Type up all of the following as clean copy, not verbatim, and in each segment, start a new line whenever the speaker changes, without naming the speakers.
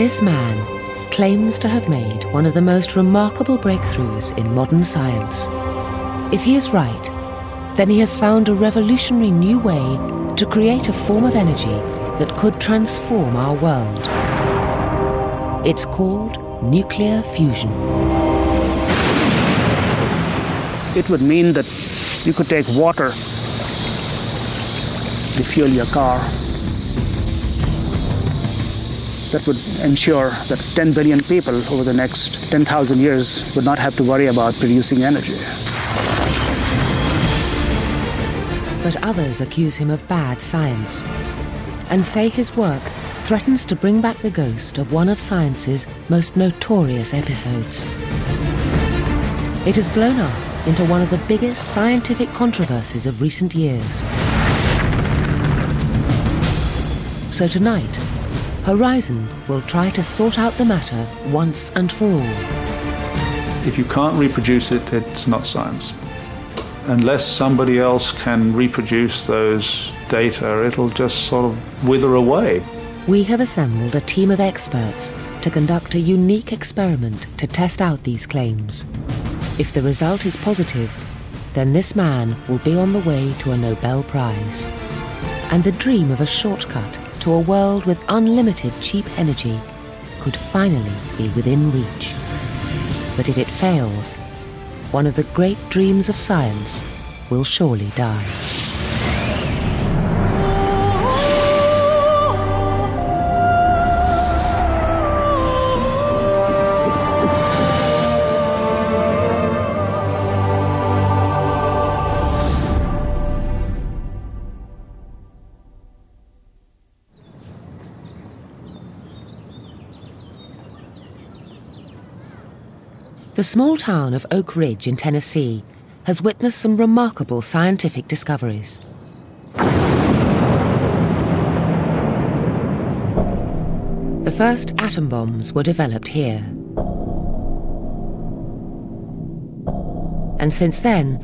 This man claims to have made one of the most remarkable breakthroughs in modern science. If he is right, then he has found a revolutionary new way to create a form of energy that could transform our world. It's called nuclear fusion.
It would mean that you could take water to fuel your car. That would ensure that 10 billion people over the next 10,000 years would not have to worry about producing energy.
But others accuse him of bad science and say his work threatens to bring back the ghost of one of science's most notorious episodes. It has blown up into one of the biggest scientific controversies of recent years. So tonight, Horizon will try to sort out the matter once and for all.
If you can't reproduce it, it's not science. Unless somebody else can reproduce those data, it'll just sort of wither away.
We have assembled a team of experts to conduct a unique experiment to test out these claims. If the result is positive, then this man will be on the way to a Nobel Prize. And the dream of a shortcut to a world with unlimited cheap energy could finally be within reach. But if it fails, one of the great dreams of science will surely die. The small town of Oak Ridge in Tennessee has witnessed some remarkable scientific discoveries. The first atom bombs were developed here. And since then,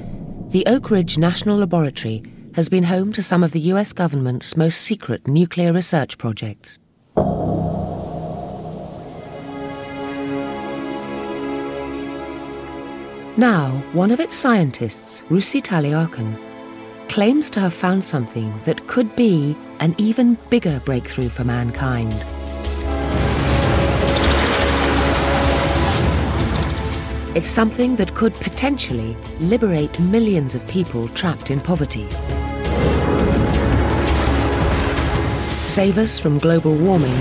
the Oak Ridge National Laboratory has been home to some of the US government's most secret nuclear research projects. Now, one of its scientists, Russi Taliakan, claims to have found something that could be an even bigger breakthrough for mankind. It's something that could potentially liberate millions of people trapped in poverty, save us from global warming,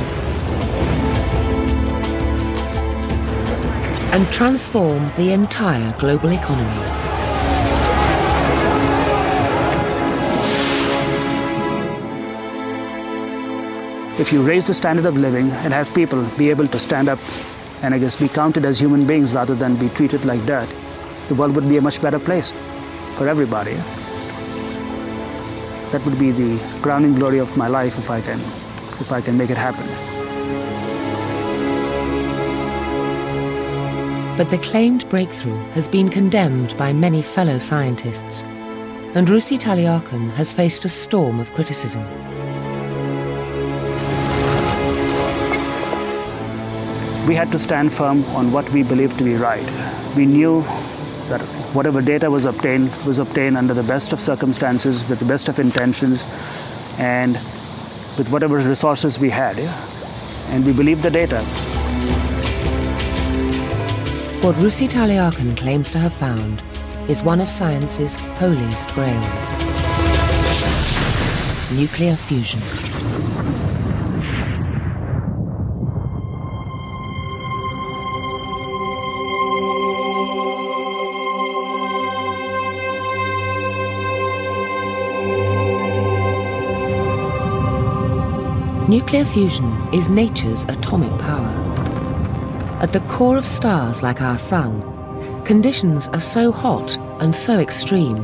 and transform the entire global economy.
If you raise the standard of living and have people be able to stand up and I guess be counted as human beings rather than be treated like dirt, the world would be a much better place for everybody. That would be the crowning glory of my life if I can make it happen.
But the claimed breakthrough has been condemned by many fellow scientists, and Russi Taliakan has faced a storm of criticism.
We had to stand firm on what we believed to be right. We knew that whatever data was obtained under the best of circumstances, with the best of intentions, and with whatever resources we had. And we believed the data.
What Russi Taliakan claims to have found is one of science's holiest grails: nuclear fusion. Nuclear fusion is nature's atomic power. At the core of stars like our sun, conditions are so hot and so extreme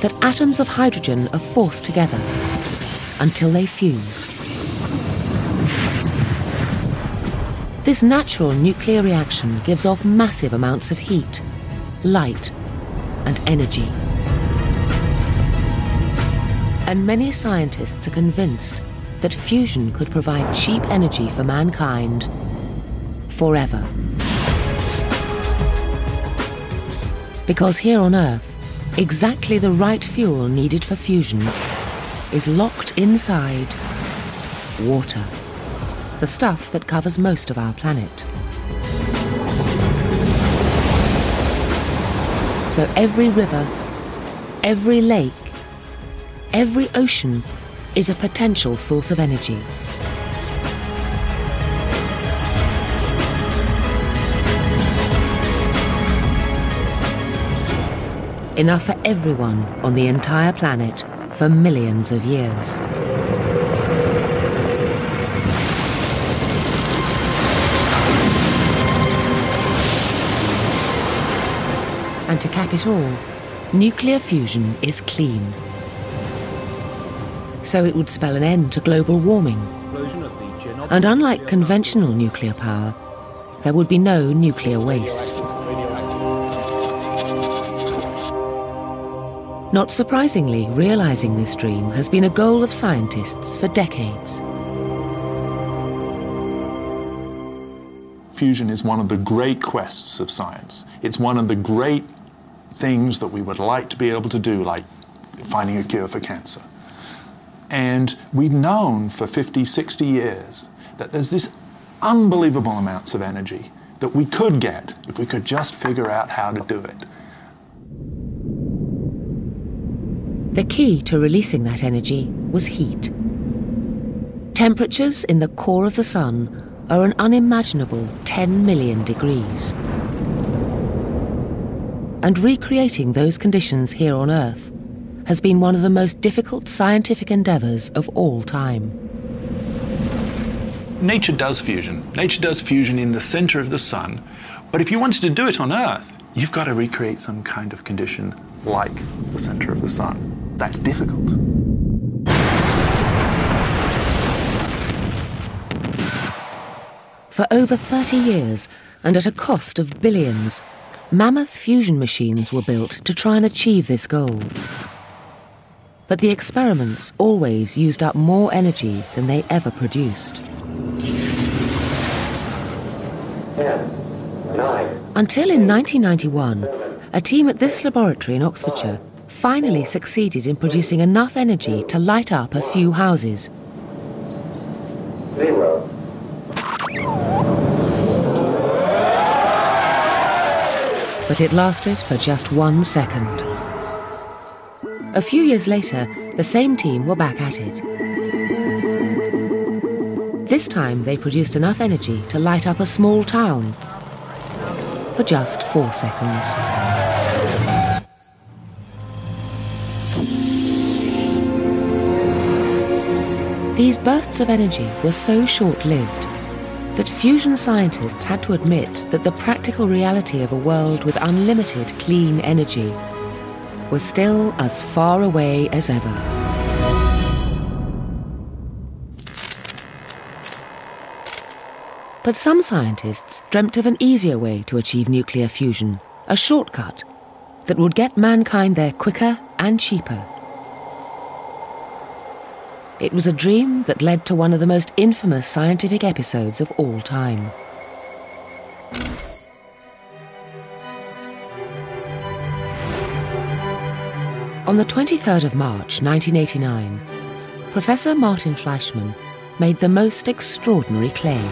that atoms of hydrogen are forced together until they fuse. This natural nuclear reaction gives off massive amounts of heat, light, and energy. And many scientists are convinced that fusion could provide cheap energy for mankind forever. Because here on Earth, exactly the right fuel needed for fusion is locked inside water, the stuff that covers most of our planet. So every river, every lake, every ocean is a potential source of energy. Enough for everyone on the entire planet for millions of years. And to cap it all, nuclear fusion is clean. So it would spell an end to global warming. And unlike conventional nuclear power, there would be no nuclear waste. Not surprisingly, realizing this dream has been a goal of scientists for decades.
Fusion is one of the great quests of science. It's one of the great things that we would like to be able to do, like finding a cure for cancer. And we've known for 50, 60 years that there's this unbelievable amounts of energy that we could get if we could just figure out how to do it.
The key to releasing that energy was heat. Temperatures in the core of the Sun are an unimaginable 10 million degrees. And recreating those conditions here on Earth has been one of the most difficult scientific endeavours of all time.
Nature does fusion. Nature does fusion in the center of the Sun. But if you wanted to do it on Earth, you've got to recreate some kind of condition like the center of the Sun. That's difficult.
For over 30 years, and at a cost of billions, mammoth fusion machines were built to try and achieve this goal. But the experiments always used up more energy than they ever produced.
10, 9.
Until in 1991, a team at this laboratory in Oxfordshire finally succeeded in producing enough energy to light up a few houses.
0.
But it lasted for just 1 second. A few years later, the same team were back at it. This time they produced enough energy to light up a small town for just 4 seconds. These bursts of energy were so short-lived that fusion scientists had to admit that the practical reality of a world with unlimited clean energy was still as far away as ever. But some scientists dreamt of an easier way to achieve nuclear fusion, a shortcut that would get mankind there quicker and cheaper. It was a dream that led to one of the most infamous scientific episodes of all time. On the 23rd of March 1989, Professor Martin Fleischmann made the most extraordinary claim.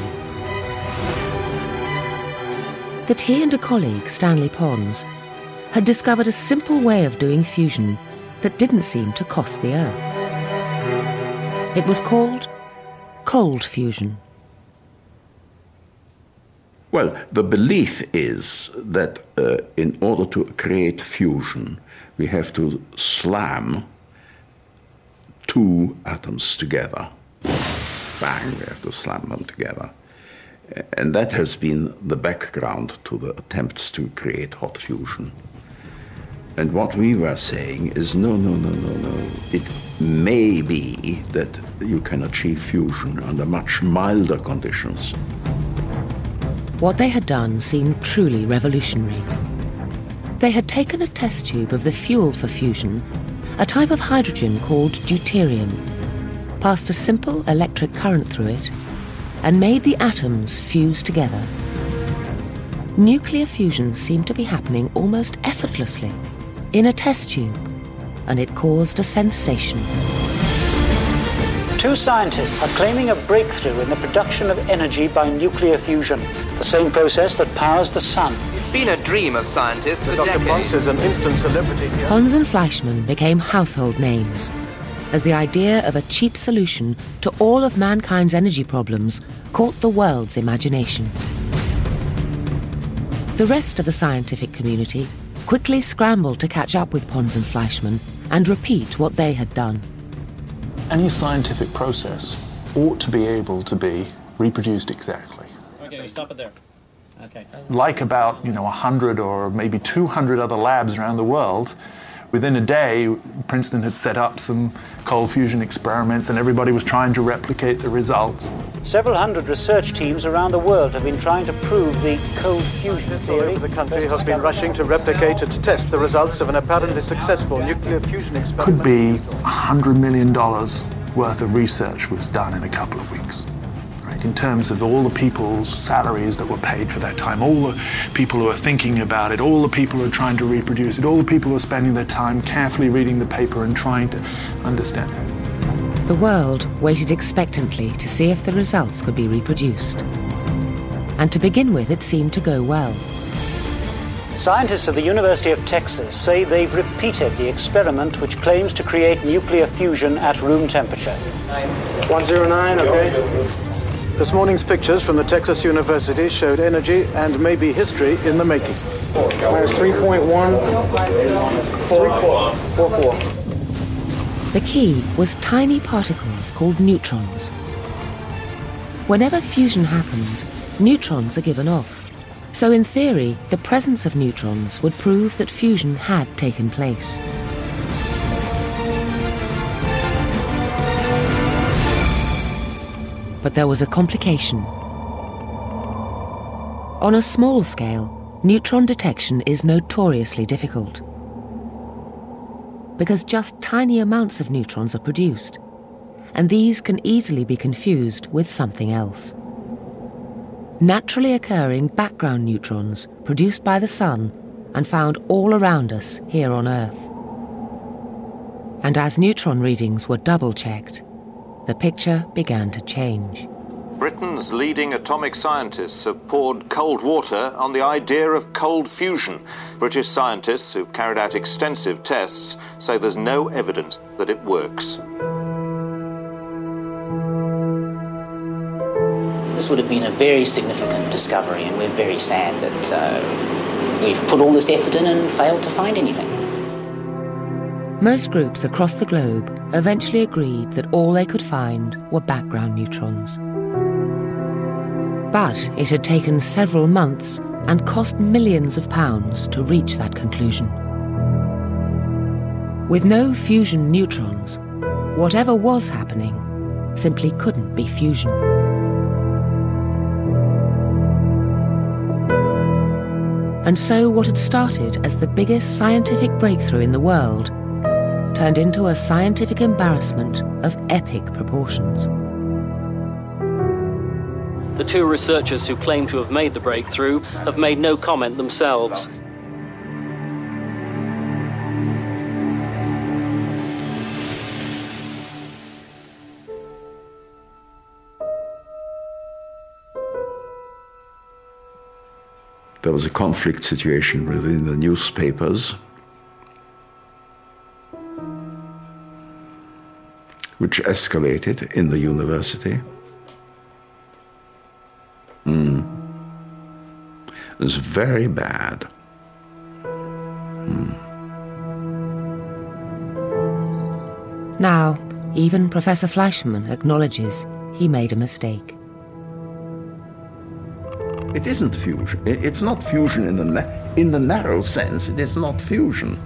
That he and a colleague, Stanley Pons, had discovered a simple way of doing fusion that didn't seem to cost the Earth. It was called cold fusion.
Well, the belief is that in order to create fusion, we have to slam two atoms together. Bang, we have to slam them together. And that has been the background to the attempts to create hot fusion. And what we were saying is, no. It may be that you can achieve fusion under much milder conditions.
What they had done seemed truly revolutionary. They had taken a test tube of the fuel for fusion, a type of hydrogen called deuterium, passed a simple electric current through it, and made the atoms fuse together. Nuclear fusion seemed to be happening almost effortlessly in a test tube, and it caused a sensation.
Two scientists are claiming a breakthrough in the production of energy by nuclear fusion, the same process that powers the sun.
It's been a dream of scientists for decades.
Dr. Pons is an instant celebrity here.
Pons and Fleischmann became household names as the idea of a cheap solution to all of mankind's energy problems caught the world's imagination. The rest of the scientific community quickly scrambled to catch up with Pons and Fleischmann and repeat what they had done.
Any scientific process ought to be able to be reproduced exactly.
Okay, we stop it there. Okay.
Like about 100 or maybe 200 other labs around the world, within a day, Princeton had set up some cold fusion experiments and everybody was trying to replicate the results.
Several hundred research teams around the world have been trying to prove the cold fusion
All
theory.
over the country have been rushing to replicate and test the results of an apparently successful nuclear fusion experiment.
Could be $100 million worth of research was done in a couple of weeks. In terms of all the people's salaries that were paid for that time, all the people who are thinking about it, all the people who are trying to reproduce it, all the people who are spending their time carefully reading the paper and trying to understand it.
The world waited expectantly to see if the results could be reproduced. And to begin with, it seemed to go well.
Scientists at the University of Texas say they've repeated the experiment which claims to create nuclear fusion at room temperature.
109, okay. This morning's pictures from the Texas University showed energy and maybe history in the making.
Minus 3.1, 44.
The key was tiny particles called neutrons. Whenever fusion happens, neutrons are given off. So in theory, the presence of neutrons would prove that fusion had taken place. But there was a complication. On a small scale, neutron detection is notoriously difficult because just tiny amounts of neutrons are produced, and these can easily be confused with something else. Naturally occurring background neutrons produced by the sun and found all around us here on Earth. And as neutron readings were double-checked, the picture began to change.
Britain's leading atomic scientists have poured cold water on the idea of cold fusion. British scientists who've carried out extensive tests say there's no evidence that it works.
This would have been a very significant discovery, and we're very sad that we've put all this effort in and failed to find anything.
Most groups across the globe eventually agreed that all they could find were background neutrons. But it had taken several months and cost millions of pounds to reach that conclusion. With no fusion neutrons, whatever was happening simply couldn't be fusion. And so what had started as the biggest scientific breakthrough in the world turned into a scientific embarrassment of epic proportions.
The two researchers who claim to have made the breakthrough have made no comment themselves.
There was a conflict situation within the newspapers, which escalated in the university. It was very bad.
Now, even Professor Fleischmann acknowledges he made a mistake.
It isn't fusion. It's not fusion in the narrow sense. It is not fusion.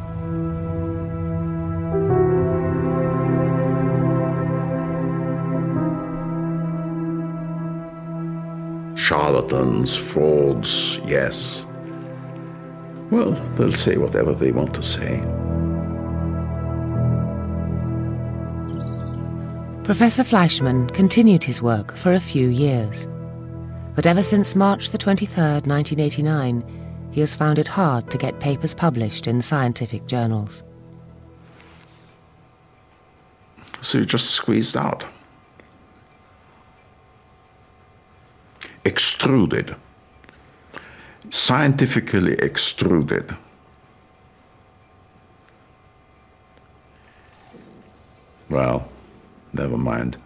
Charlatans, frauds, yes. Well, they'll say whatever they want to say.
Professor Fleischmann continued his work for a few years. But ever since March the 23rd, 1989, he has found it hard to get papers published in scientific journals.
So you just squeezed out. Extruded. Scientifically extruded. Well, never mind.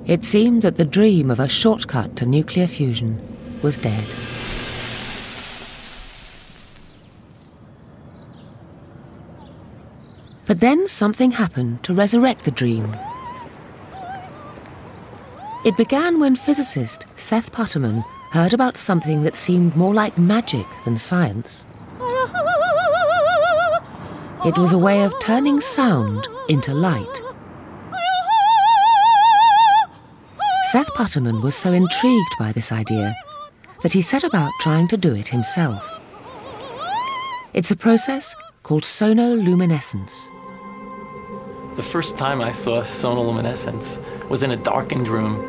It seemed that the dream of a shortcut to nuclear fusion was dead. But then something happened to resurrect the dream. It began when physicist Seth Putterman heard about something that seemed more like magic than science. It was a way of turning sound into light. Seth Putterman was so intrigued by this idea that he set about trying to do it himself. It's a process called sonoluminescence.
The first time I saw sonoluminescence was in a darkened room.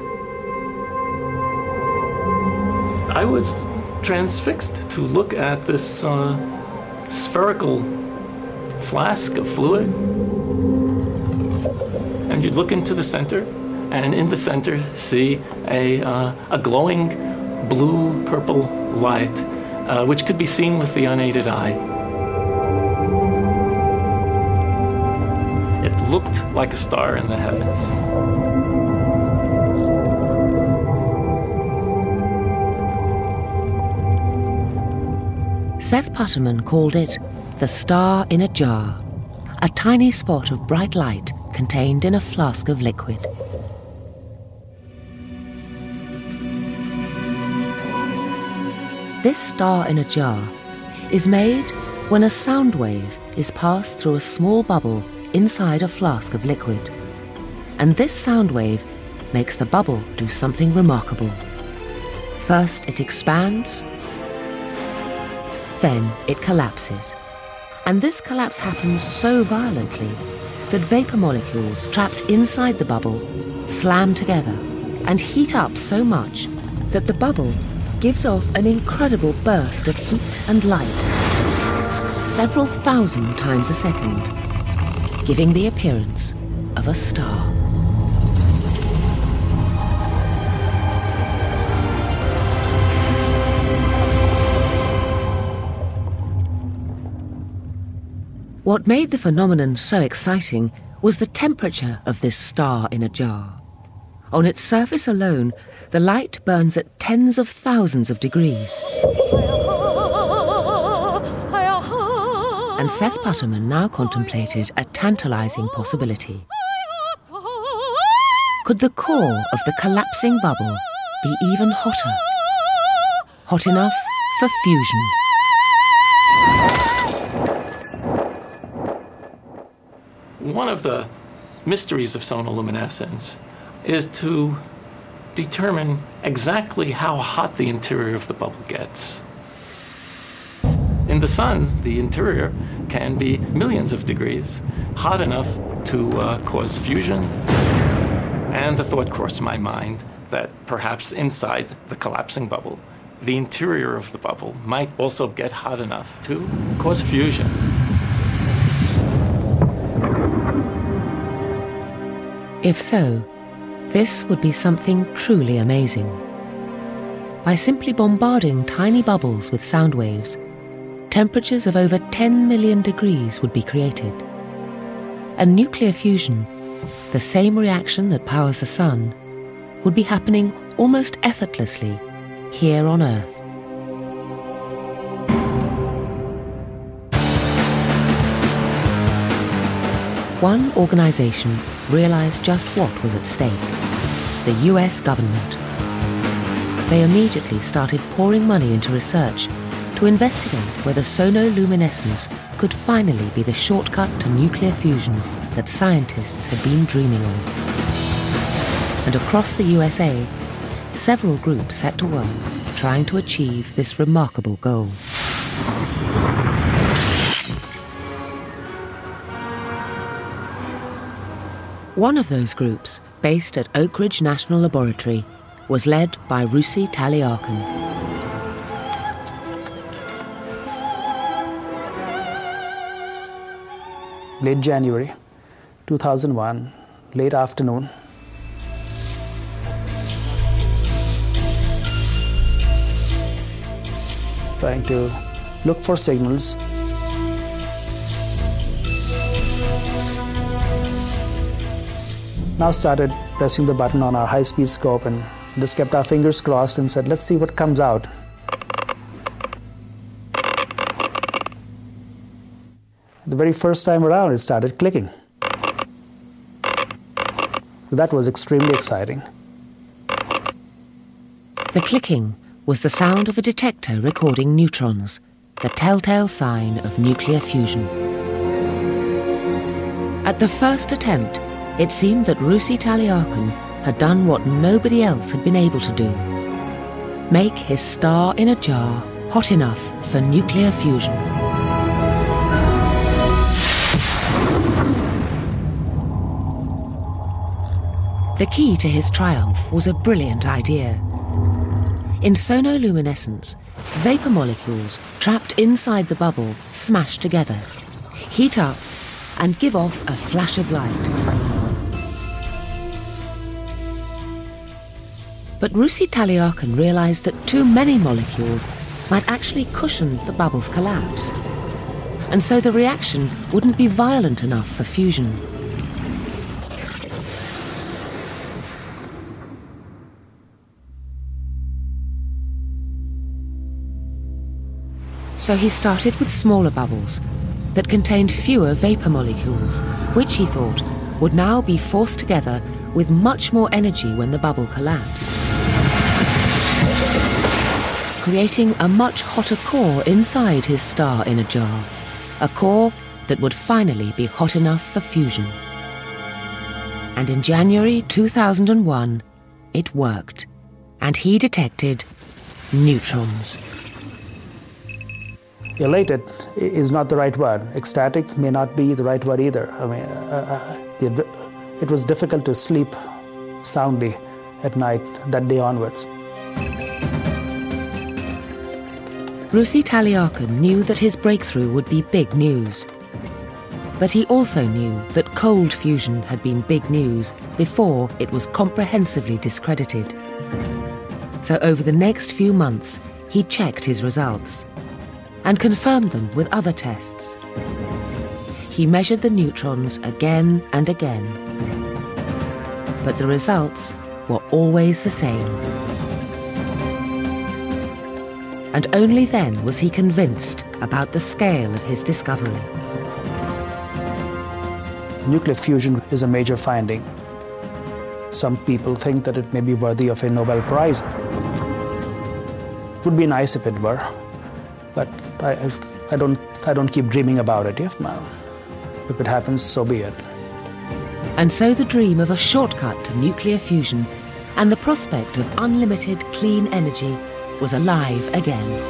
I was transfixed to look at this spherical flask of fluid. And you'd look into the center, and in the center see a glowing blue-purple light, which could be seen with the unaided eye. It looked like a star in the heavens.
Seth Putterman called it the star in a jar, a tiny spot of bright light contained in a flask of liquid. This star in a jar is made when a sound wave is passed through a small bubble inside a flask of liquid. And this sound wave makes the bubble do something remarkable. First it expands, then it collapses. And this collapse happens so violently that vapor molecules trapped inside the bubble slam together and heat up so much that the bubble gives off an incredible burst of heat and light, several thousand times a second, giving the appearance of a star. What made the phenomenon so exciting was the temperature of this star in a jar. On its surface alone, the light burns at tens of thousands of degrees. And Seth Putterman now contemplated a tantalizing possibility. Could the core of the collapsing bubble be even hotter? Hot enough for fusion?
One of the mysteries of sonoluminescence is to determine exactly how hot the interior of the bubble gets. In the sun, the interior can be millions of degrees, hot enough to cause fusion. And the thought crossed my mind that perhaps inside the collapsing bubble, the interior of the bubble might also get hot enough to cause fusion.
If so, this would be something truly amazing. By simply bombarding tiny bubbles with sound waves, temperatures of over 10 million degrees would be created. And nuclear fusion, the same reaction that powers the sun, would be happening almost effortlessly here on Earth. One organization realized just what was at stake: the US government. They immediately started pouring money into research to investigate whether sonoluminescence could finally be the shortcut to nuclear fusion that scientists had been dreaming of. And across the USA, several groups set to work trying to achieve this remarkable goal. One of those groups, based at Oak Ridge National Laboratory, was led by Russi Taliarkin.
Late January 2001, late afternoon. Trying to look for signals. Now started pressing the button on our high-speed scope and just kept our fingers crossed and said, let's see what comes out. The very first time around, it started clicking. That was extremely exciting.
The clicking was the sound of a detector recording neutrons, the telltale sign of nuclear fusion. At the first attempt, it seemed that Russi Taliarkin had done what nobody else had been able to do: make his star in a jar hot enough for nuclear fusion. The key to his triumph was a brilliant idea. In sonoluminescence, vapor molecules trapped inside the bubble smash together, heat up, and give off a flash of light. But Russi Taliarkin realized that too many molecules might actually cushion the bubble's collapse, and so the reaction wouldn't be violent enough for fusion. So he started with smaller bubbles that contained fewer vapor molecules, which he thought would now be forced together with much more energy when the bubble collapsed, creating a much hotter core inside his star in a jar, a core that would finally be hot enough for fusion. And in January 2001, it worked, and he detected neutrons.
Elated is not the right word. Ecstatic may not be the right word either. I mean, it was difficult to sleep soundly at night that day onwards.
Russi Taliarkin knew that his breakthrough would be big news. But he also knew that cold fusion had been big news before it was comprehensively discredited. So over the next few months, he checked his results and confirmed them with other tests. He measured the neutrons again and again, but the results were always the same. And only then was he convinced about the scale of his discovery.
Nuclear fusion is a major finding. Some people think that it may be worthy of a Nobel Prize. It would be nice if it were, but I don't keep dreaming about it. If it happens, so be it.
And so the dream of a shortcut to nuclear fusion and the prospect of unlimited clean energy was alive again.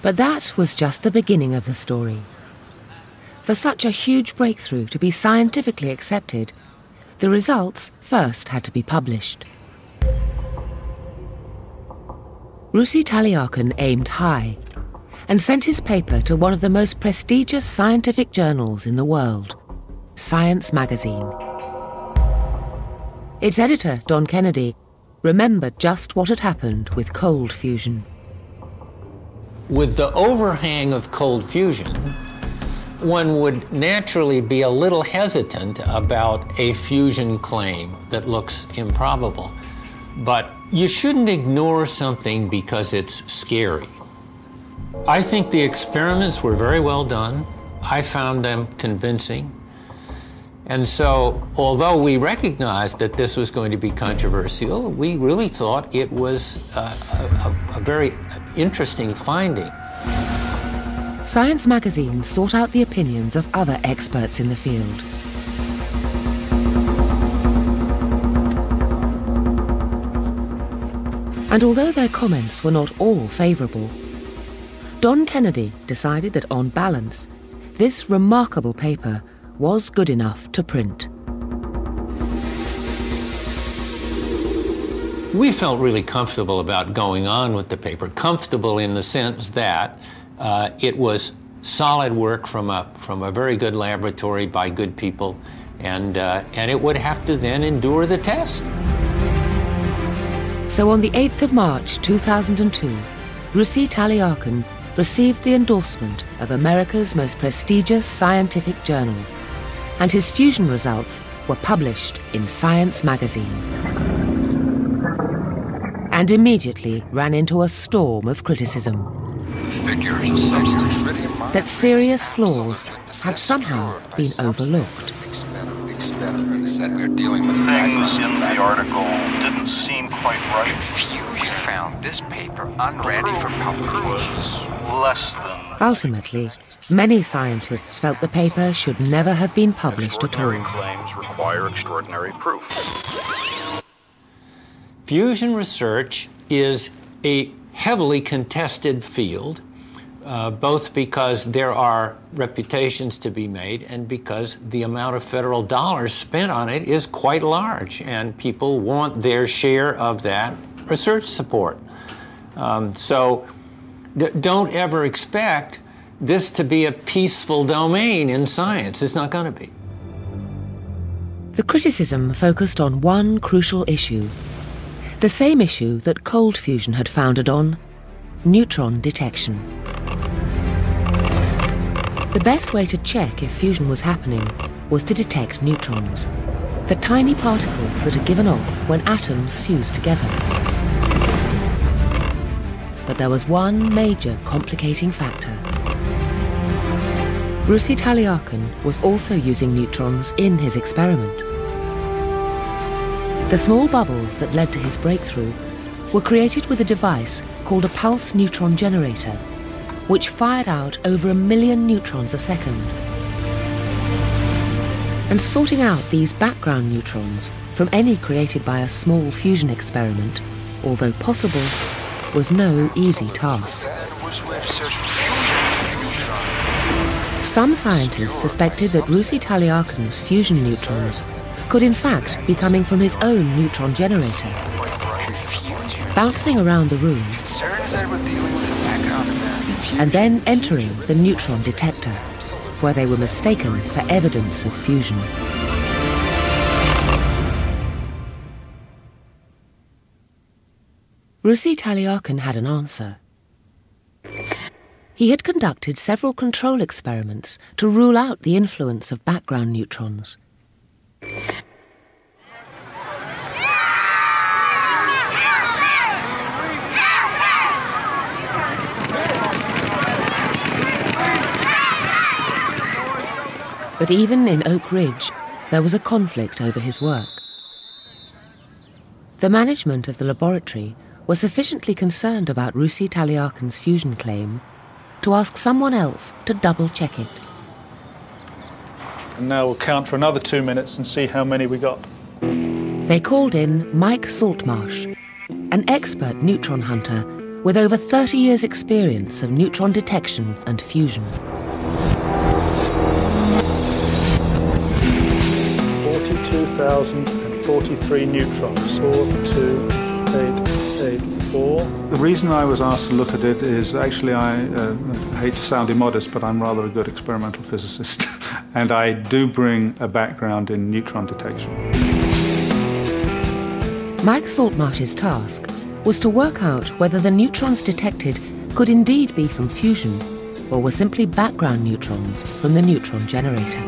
But that was just the beginning of the story. For such a huge breakthrough to be scientifically accepted, the results first had to be published. Russi Taliarkin aimed high and sent his paper to one of the most prestigious scientific journals in the world, Science magazine. Its editor, Don Kennedy, remembered just what had happened with cold fusion.
With the overhang of cold fusion, one would naturally be a little hesitant about a fusion claim that looks improbable. But you shouldn't ignore something because it's scary. I think the experiments were very well done. I found them convincing. And so, although we recognized that this was going to be controversial, we really thought it was a very interesting finding.
Science magazine sought out the opinions of other experts in the field. And although their comments were not all favourable, Don Kennedy decided that on balance, this remarkable paper was good enough to print.
We felt really comfortable about going on with the paper, comfortable in the sense that it was solid work from a very good laboratory by good people, and it would have to then endure the test.
So on the 8th of March 2002, Russi Talyakin received the endorsement of America's most prestigious scientific journal, and his fusion results were published in Science magazine. And immediately ran into a storm of criticism.
The figures of substance
that serious flaws had somehow been overlooked.
Is that we're dealing with things in the article didn't seem quite right. Confusion found this paper unready for publication. Less than.
Ultimately, many scientists felt the paper should never have been published at all.
Claims require extraordinary proof.
Fusion research is a heavily contested field, both because there are reputations to be made and because the amount of federal dollars spent on it is quite large, and people want their share of that research support. So don't ever expect this to be a peaceful domain in science. It's not going to be.
The criticism focused on one crucial issue, the same issue that cold fusion had foundered on: neutron detection. The best way to check if fusion was happening was to detect neutrons, the tiny particles that are given off when atoms fuse together. But there was one major complicating factor. Russi Talyakin was also using neutrons in his experiment. The small bubbles that led to his breakthrough were created with a device called a pulse neutron generator, which fired out over 1 million neutrons a second. And sorting out these background neutrons from any created by a small fusion experiment, although possible, was no easy task. Some scientists suspected that Russi Talyakin's fusion neutrons could in fact be coming from his own neutron generator, bouncing around the room and then entering the neutron detector, where they were mistaken for evidence of fusion. Russi Talyakin had an answer. He had conducted several control experiments to rule out the influence of background neutrons. But even in Oak Ridge, there was a conflict over his work. The management of the laboratory was sufficiently concerned about Russi Talyakin's fusion claim to ask someone else to double-check it.
And now we'll count for another 2 minutes and see how many we got.
They called in Mike Saltmarsh, an expert neutron hunter with over 30 years' experience of neutron detection and fusion.
42,043 neutrons. 42884. The reason I was asked to look at it is actually, I hate to sound immodest, but I'm rather a good experimental physicist, and I do bring a background in neutron detection.
Mike Saltmarsh's task was to work out whether the neutrons detected could indeed be from fusion or were simply background neutrons from the neutron generator.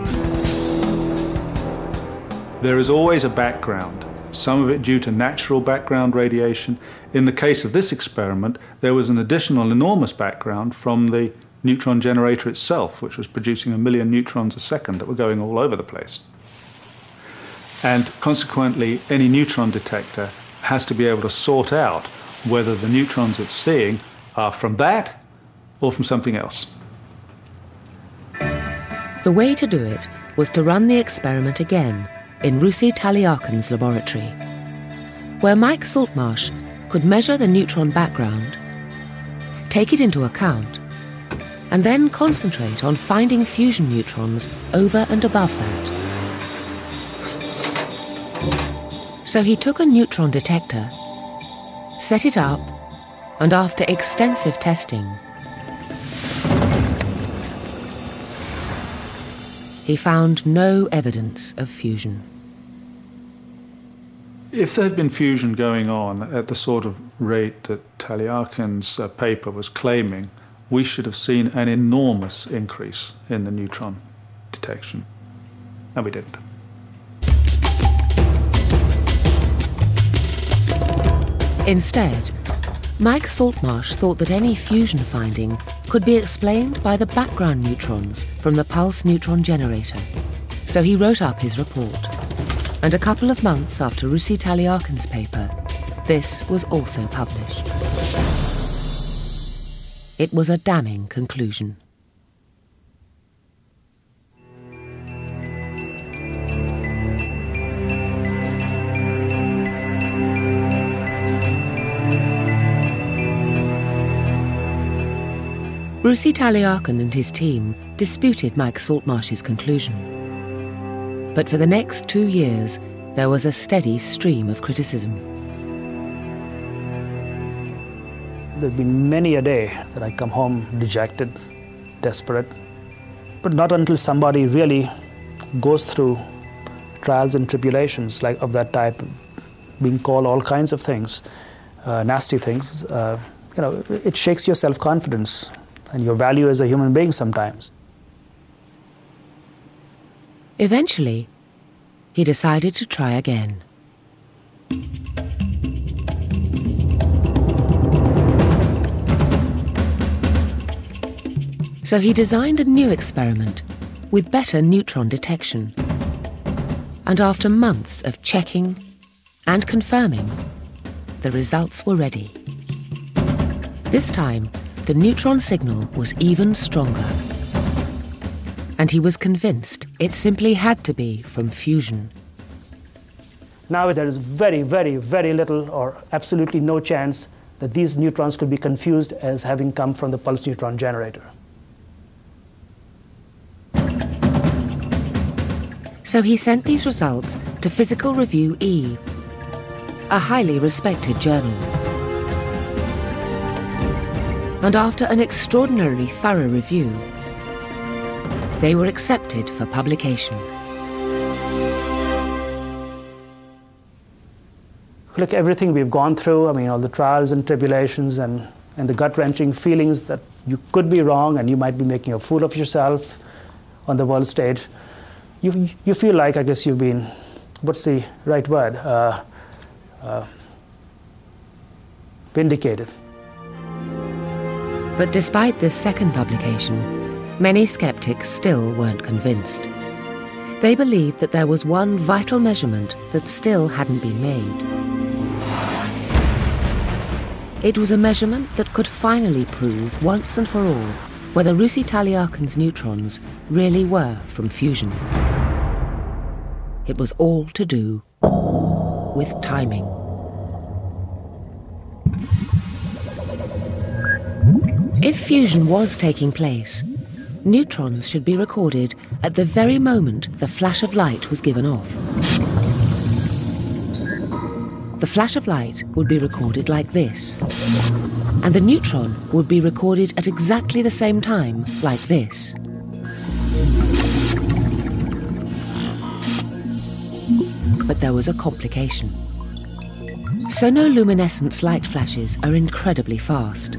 There is always a background, some of it due to natural background radiation. In the case of this experiment, there was an additional enormous background from the neutron generator itself, which was producing 1 million neutrons a second that were going all over the place. And consequently, any neutron detector has to be able to sort out whether the neutrons it's seeing are from that or from something else.
The way to do it was to run the experiment again in Russi Talyakin's laboratory, where Mike Saltmarsh could measure the neutron background, take it into account, and then concentrate on finding fusion neutrons over and above that. So he took a neutron detector, set it up, and after extensive testing, he found no evidence of fusion.
If there had been fusion going on at the sort of rate that Taliakin's paper was claiming, we should have seen an enormous increase in the neutron detection. And we didn't.
Instead, Mike Saltmarsh thought that any fusion finding could be explained by the background neutrons from the pulse neutron generator. So he wrote up his report. And a couple of months after Russi Taliakin's paper, this was also published. It was a damning conclusion. Russi Taliakin and his team disputed Mike Saltmarsh's conclusion. But for the next 2 years, there was a steady stream of criticism.
There've been many a day that I come home dejected, desperate, but not until somebody really goes through trials and tribulations like of that type, being called all kinds of things, nasty things. It shakes your self-confidence and your value as a human being sometimes.
Eventually, he decided to try again. So he designed a new experiment with better neutron detection. And after months of checking and confirming, the results were ready. This time, the neutron signal was even stronger. And he was convinced it simply had to be from fusion.
Now there is very, very, very little or absolutely no chance that these neutrons could be confused as having come from the pulse neutron generator.
So he sent these results to Physical Review E, a highly respected journal. And after an extraordinarily thorough review, they were accepted for publication.
Look, everything we've gone through, all the trials and tribulations and the gut-wrenching feelings that you could be wrong and you might be making a fool of yourself on the world stage, you feel like, I guess you've been, what's the right word, vindicated.
But despite this second publication, many skeptics still weren't convinced. They believed that there was one vital measurement that still hadn't been made. It was a measurement that could finally prove once and for all whether Russi Taliakin's neutrons really were from fusion. It was all to do with timing. If fusion was taking place, neutrons should be recorded at the very moment the flash of light was given off. The flash of light would be recorded like this, and the neutron would be recorded at exactly the same time like this. But there was a complication. Sonoluminescence light flashes are incredibly fast.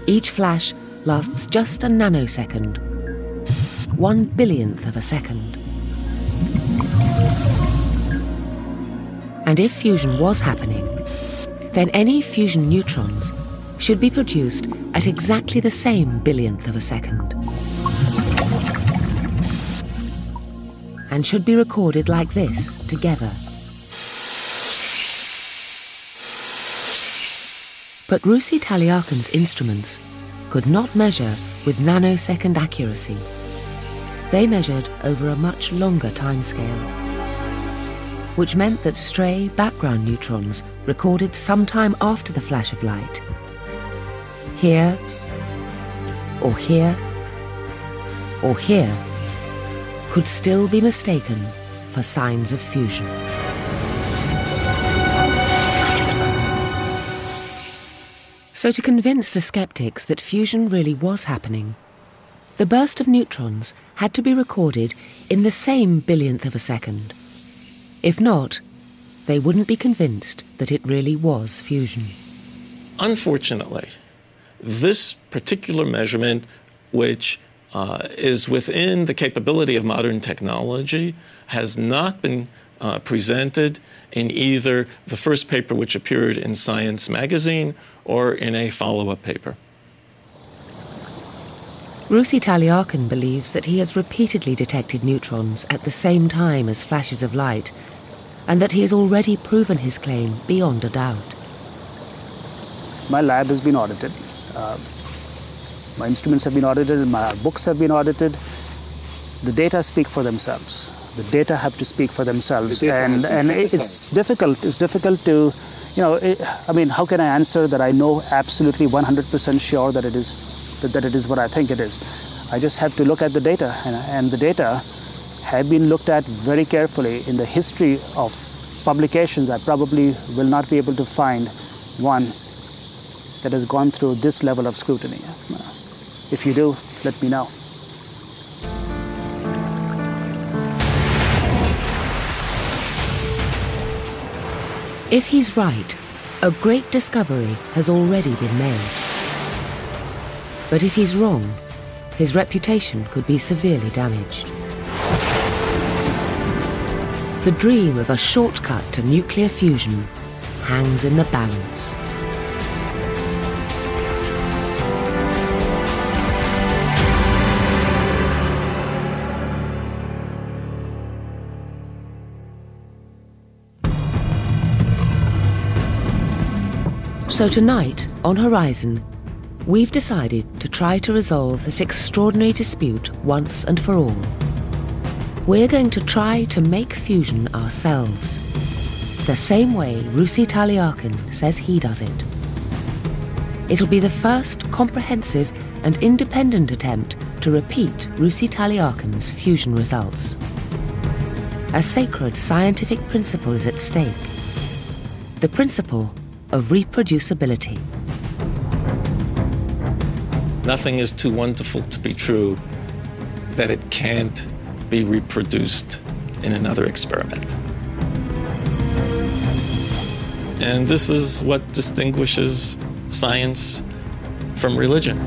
Each flash lasts just a nanosecond, 1/1000th of a second. And if fusion was happening, then any fusion neutrons should be produced at exactly the same billionth of a second. And should be recorded like this, together. But Russi Taliakin's instruments could not measure with nanosecond accuracy. They measured over a much longer timescale, which meant that stray background neutrons recorded sometime after the flash of light, here or here, or here, could still be mistaken for signs of fusion. So to convince the skeptics that fusion really was happening, the burst of neutrons had to be recorded in the same billionth of a second. If not, they wouldn't be convinced that it really was fusion.
Unfortunately, this particular measurement, which is within the capability of modern technology, has not been presented in either the first paper which appeared in Science magazine or in a follow-up paper.
Russi Taliakin believes that he has repeatedly detected neutrons at the same time as flashes of light, and that he has already proven his claim beyond a doubt.
My lab has been audited. My instruments have been audited, my books have been audited. The data speak for themselves. The data have to speak for themselves, and it's difficult. It's difficult to, I mean, how can I answer that I know absolutely 100% sure that it is what I think it is? I just have to look at the data, and the data have been looked at very carefully. In the history of publications, I probably will not be able to find one that has gone through this level of scrutiny. If you do, let me know.
If he's right, a great discovery has already been made. But if he's wrong, his reputation could be severely damaged. The dream of a shortcut to nuclear fusion hangs in the balance. So tonight, on Horizon, we've decided to try to resolve this extraordinary dispute once and for all. We're going to try to make fusion ourselves, the same way Russi Taliakin says he does it. It'll be the first comprehensive and independent attempt to repeat Russi Taliakin's fusion results. A sacred scientific principle is at stake. The principle of reproducibility.
Nothing is too wonderful to be true that it can't be reproduced in another experiment. And this is what distinguishes science from religion.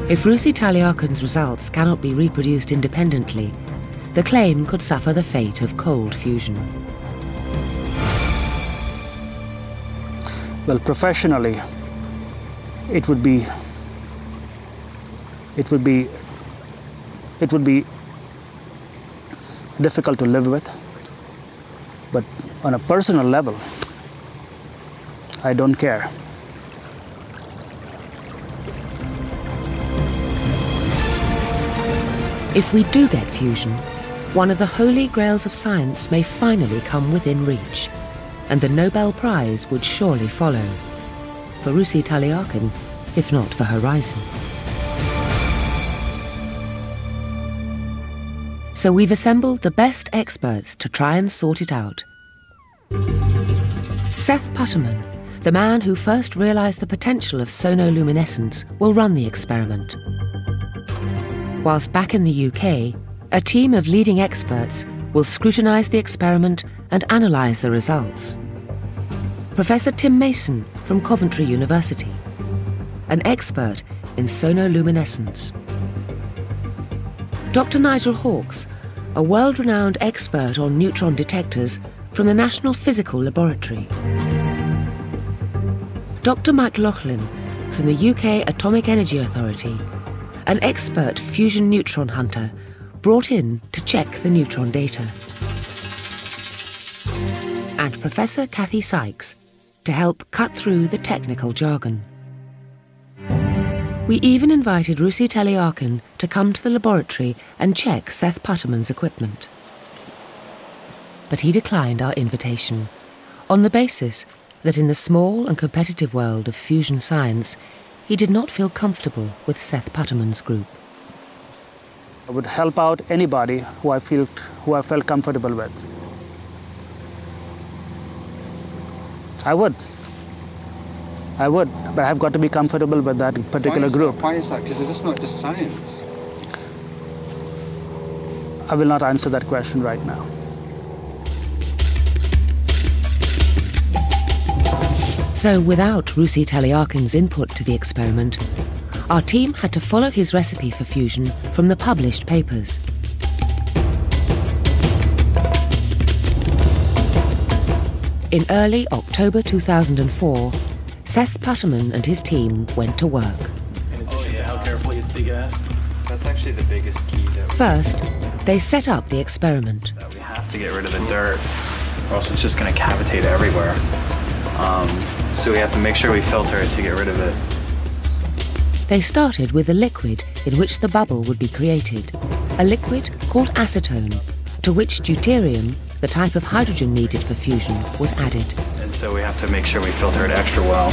If Russi Taliakin's results cannot be reproduced independently, the claim could suffer the fate of cold fusion.
Well, professionally, it would be difficult to live with. But on a personal level, I don't care.
If we do get fusion, one of the holy grails of science may finally come within reach, and the Nobel Prize would surely follow. For Russi Taliakin, if not for Horizon. So we've assembled the best experts to try and sort it out. Seth Putterman, the man who first realised the potential of sonoluminescence, will run the experiment. Whilst back in the UK, a team of leading experts will scrutinise the experiment and analyse the results. Professor Tim Mason from Coventry University, an expert in sonoluminescence. Dr. Nigel Hawkes, a world-renowned expert on neutron detectors from the National Physical Laboratory. Dr. Mike Laughlin from the UK Atomic Energy Authority, an expert fusion neutron hunter brought in to check the neutron data. And Professor Kathy Sykes to help cut through the technical jargon. We even invited Russi Taliakin to come to the laboratory and check Seth Putterman's equipment. But he declined our invitation on the basis that in the small and competitive world of fusion science, he did not feel comfortable with Seth Putterman's group.
I would help out anybody who I felt comfortable with. I would, but I've got to be comfortable with that particular group.
Why is that? Because it's not just science.
I will not answer that question right now.
So without Russi Taliakin's input to the experiment, our team had to follow his recipe for fusion from the published papers. In early October 2004, Seth Putterman and his team went to work.
In addition to how carefully it's degassed?
That's actually the biggest key that
First, they set up the experiment.
we have to get rid of the dirt, or else it's just going to cavitate everywhere. So we have to make sure we filter it to get rid of it.
They started with a liquid in which the bubble would be created, a liquid called acetone, to which deuterium, the type of hydrogen needed for fusion, was added.
And so we have to make sure we filter it extra well.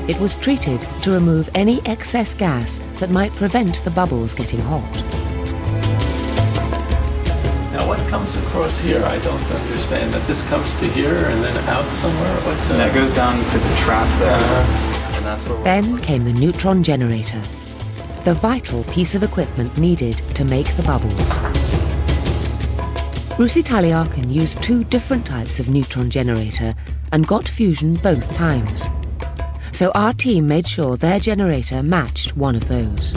It was treated to remove any excess gas that might prevent the bubbles getting hot.
Now what comes across here? I don't understand. That this comes to here and then out somewhere?
And that goes down to the trap there. And that's where
Then came the neutron generator, the vital piece of equipment needed to make the bubbles. Russi Taliakin used 2 different types of neutron generator and got fusion both times. So our team made sure their generator matched one of those.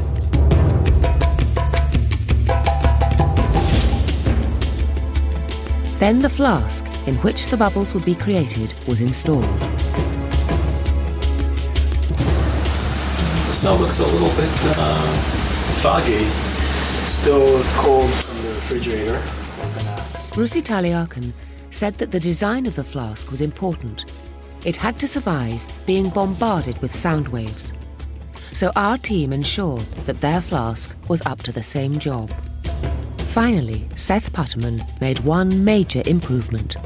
Then the flask in which the bubbles would be created was installed.
The cell looks a little bit foggy.
It's still cold from the refrigerator.
Russi Taliakin said that the design of the flask was important. It had to survive being bombarded with sound waves. So our team ensured that their flask was up to the same job. Finally, Seth Putterman made one major improvement,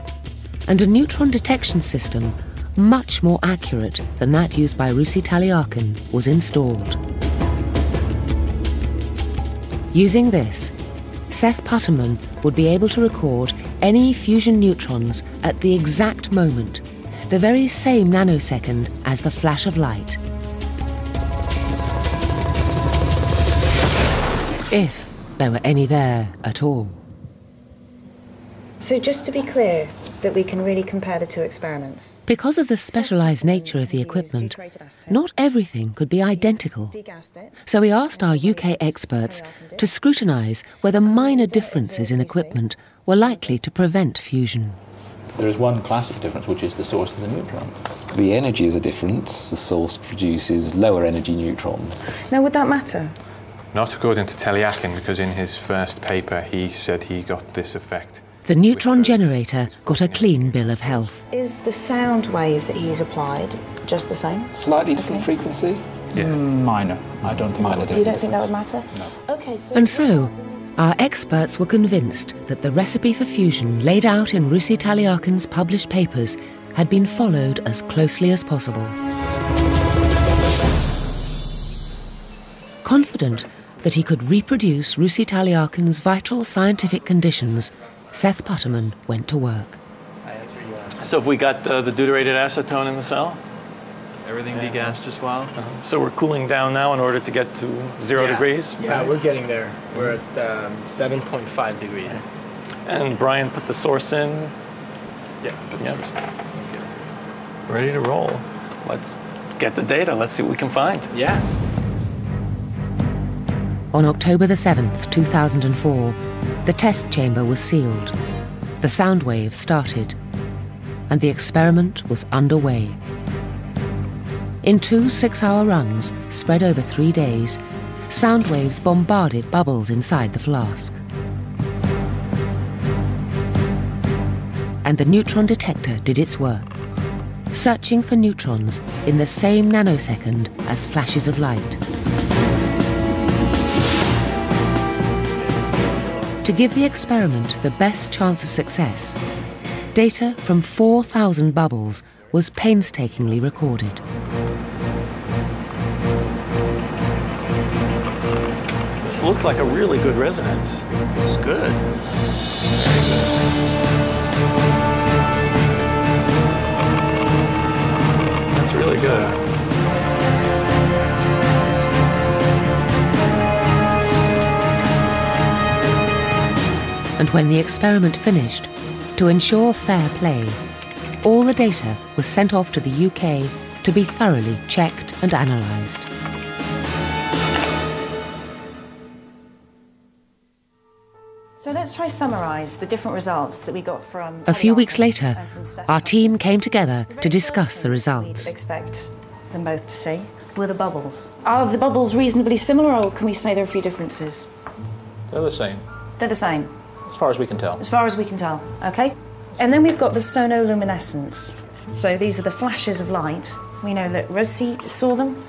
and a neutron detection system much more accurate than that used by Russi Taliakin was installed. Using this, Seth Putterman would be able to record any fusion neutrons at the exact moment, the very same nanosecond as the flash of light. If there were any there at all.
So just to be clear, that we can really compare the 2 experiments.
Because of the specialised nature of the equipment, not everything could be identical. So we asked our UK experts to scrutinise whether minor differences in equipment were likely to prevent fusion.
There is one classic difference, which is the source of the neutron. The energies are different. The source produces lower energy neutrons.
Now, would that matter?
Not according to Taliakin, because in his first paper he said he got this effect.
The neutron generator got a clean bill of health.
Is the sound wave that he's applied just the same?
Slightly different frequency?
Yeah.
Minor. I don't think
minor.
You don't think that would matter?
No.
Okay, so...
And so, our experts were convinced that the recipe for fusion laid out in Russi Taliakin's published papers had been followed as closely as possible. Confident that he could reproduce Russi Taliakin's vital scientific conditions, Seth Putterman went to work.
So have we got the deuterated acetone in the cell?
Everything degassed just well.
So we're cooling down now in order to get to 0 degrees?
Yeah, we're getting there. We're at 7.5 degrees.
And Brian put the source in?
Yeah, put the source in.
Ready to roll. Let's get the data. Let's see what we can find.
Yeah.
On October the 7th, 2004, the test chamber was sealed. The sound waves started, and the experiment was underway. In 2 6-hour runs, spread over 3 days, sound waves bombarded bubbles inside the flask. And the neutron detector did its work, searching for neutrons in the same nanosecond as flashes of light. To give the experiment the best chance of success, Data from 4,000 bubbles was painstakingly recorded.
It looks like a really good resonance. It's good. That's really good.
And when the experiment finished, to ensure fair play, all the data was sent off to the UK to be thoroughly checked and analysed.
So let's try summarise the different results that we got from...
A few weeks later, our team came together to discuss the
we'd
results.
expect them both to see were the bubbles. Are the bubbles reasonably similar, or can we say there are a few differences?
They're the same,
They're the same,
as far as we can tell.
as far as we can tell, okay? And then we've got the sonoluminescence. So these are the flashes of light. We know that Rossi saw them.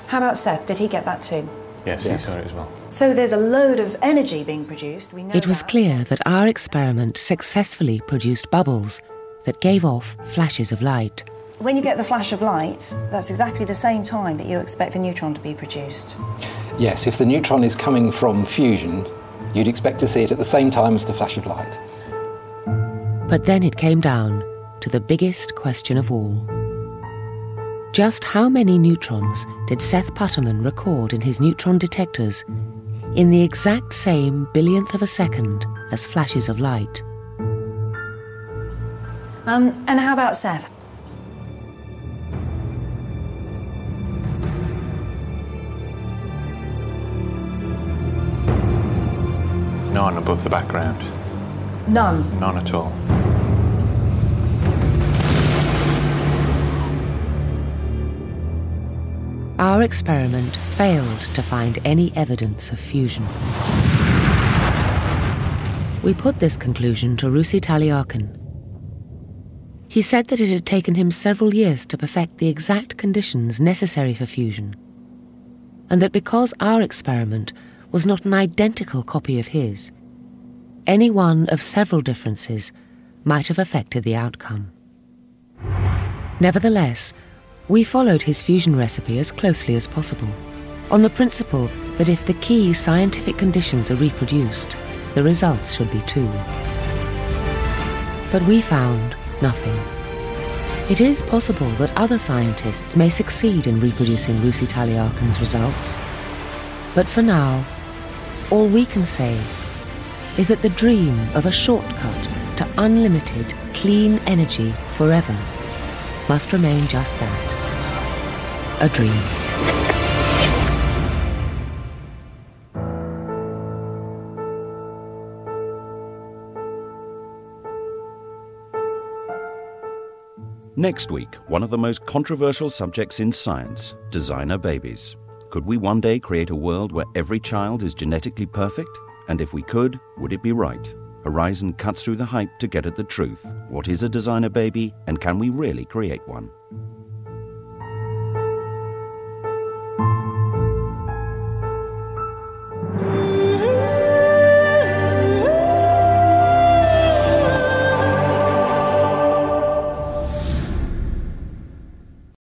How about Seth? Did he get that too?
Yes, he saw it as well.
So there's a load of energy being produced. We know
It was clear that our experiment successfully produced bubbles that gave off flashes of light.
when you get the flash of light, that's exactly the same time that you expect the neutron to be produced.
Yes, if the neutron is coming from fusion, you'd expect to see it at the same time as the flash of light.
But then it came down to the biggest question of all. Just how many neutrons did Seth Putterman record in his neutron detectors in the exact same billionth of a second as flashes of light?
And how about Seth?
None above the background.
None.
None at all.
Our experiment failed to find any evidence of fusion. We put this conclusion to Russi Talyakin. He said that it had taken him several years to perfect the exact conditions necessary for fusion, and that because our experiment was not an identical copy of his, any one of several differences might have affected the outcome. Nevertheless, we followed his fusion recipe as closely as possible, on the principle that if the key scientific conditions are reproduced, the results should be too. But we found nothing. It is possible that other scientists may succeed in reproducing Russi Talyakin's results. But for now, all we can say is that the dream of a shortcut to unlimited, clean energy forever must remain just that, a dream.
Next week, one of the most controversial subjects in science, designer babies. Could we one day create a world where every child is genetically perfect? And if we could, would it be right? Horizon cuts through the hype to get at the truth. What is a designer baby, and can we really create one?